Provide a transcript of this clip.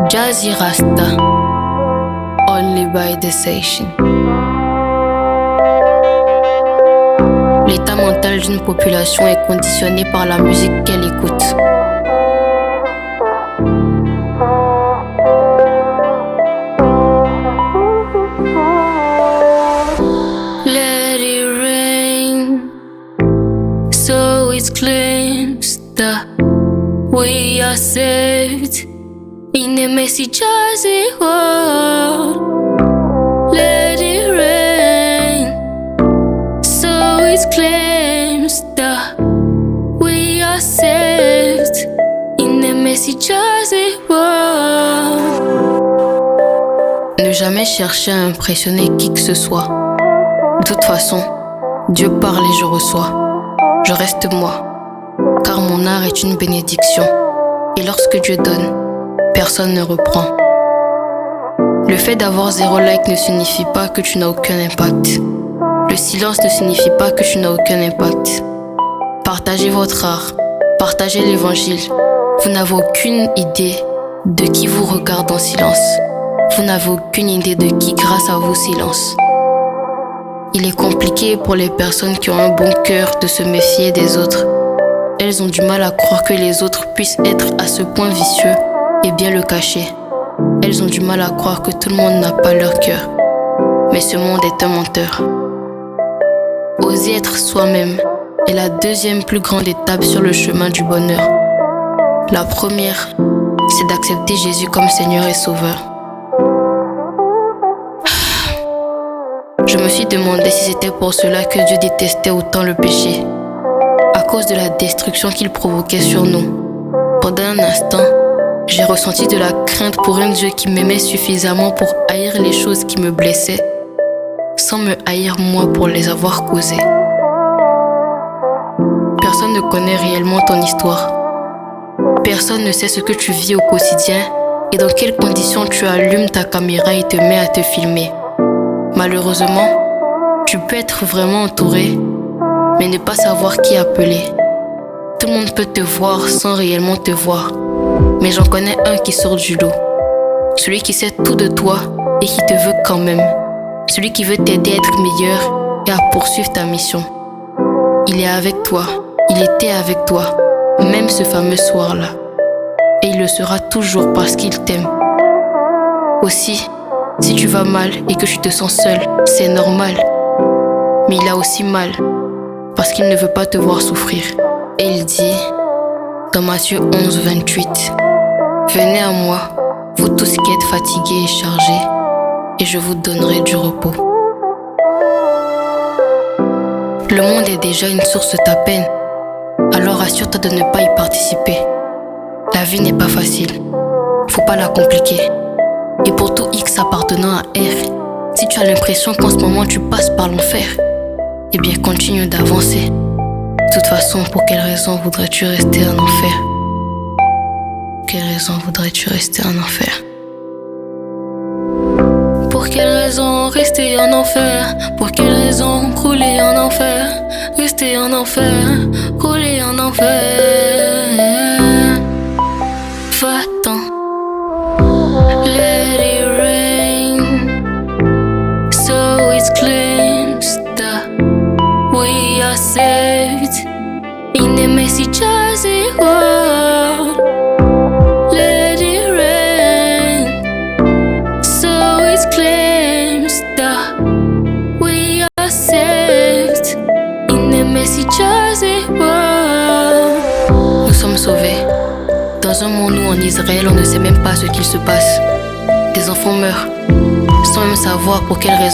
Jazzy Rasta, only by the station. L'état mental d'une population est conditionné par la musique qu'elle écoute. Let it rain, so it claims that we are saved in a messy jazzy world. Let it rain, so it claims that we are saved in a messy jazzy world. Ne jamais chercher à impressionner qui que ce soit. De toute façon, Dieu parle et je reçois. Je reste moi, car mon art est une bénédiction. Et lorsque Dieu donne, personne ne reprend. Le fait d'avoir 0 like ne signifie pas que tu n'as aucun impact. Le silence ne signifie pas que tu n'as aucun impact. Partagez votre art, partagez l'évangile. Vous n'avez aucune idée de qui vous regarde en silence. Vous n'avez aucune idée de qui, grâce à vous, silence. Il est compliqué pour les personnes qui ont un bon cœur de se méfier des autres. Elles ont du mal à croire que les autres puissent être à ce point vicieux et bien le cacher. Elles ont du mal à croire que tout le monde n'a pas leur cœur. Mais ce monde est un menteur. Oser être soi-même est la deuxième plus grande étape sur le chemin du bonheur. La première, c'est d'accepter Jésus comme Seigneur et Sauveur. Je me suis demandé si c'était pour cela que Dieu détestait autant le péché, à cause de la destruction qu'il provoquait sur nous. Pendant un instant, j'ai ressenti de la crainte pour un Dieu qui m'aimait suffisamment pour haïr les choses qui me blessaient, sans me haïr moi pour les avoir causées. Personne ne connaît réellement ton histoire. Personne ne sait ce que tu vis au quotidien et dans quelles conditions tu allumes ta caméra et te mets à te filmer. Malheureusement, tu peux être vraiment entouré, mais ne pas savoir qui appeler. Tout le monde peut te voir sans réellement te voir, mais j'en connais un qui sort du lot. Celui qui sait tout de toi et qui te veut quand même. Celui qui veut t'aider à être meilleur et à poursuivre ta mission. Il est avec toi, il était avec toi, même ce fameux soir-là. Et il le sera toujours parce qu'il t'aime. Aussi, si tu vas mal et que tu te sens seul, c'est normal. Mais il a aussi mal, parce qu'il ne veut pas te voir souffrir. Et il dit, dans Matthieu 11, 28, « Venez à moi, vous tous qui êtes fatigués et chargés, et je vous donnerai du repos. » Le monde est déjà une source de ta peine, alors assure-toi de ne pas y participer. La vie n'est pas facile, faut pas la compliquer. Et pour tout X appartenant à R, si tu as l'impression qu'en ce moment tu passes par l'enfer, eh bien continue d'avancer. De toute façon, pour quelle raison voudrais-tu rester en enfer? Quelle raison voudrais-tu rester en enfer? Pour quelle raison rester en enfer? Pour quelle raison crouler en enfer? Rester en enfer, crouler en enfer. Va-t'en. Let it rain, so it claims that we are saved in a messy jazzy world. Let it rain, so it claims that we are saved in a messy jazzy world. Nous sommes sauvés. Dans un monde où en Israël on ne sait même pas ce qu'il se passe. Des enfants meurent, sans même savoir pour quelle raison.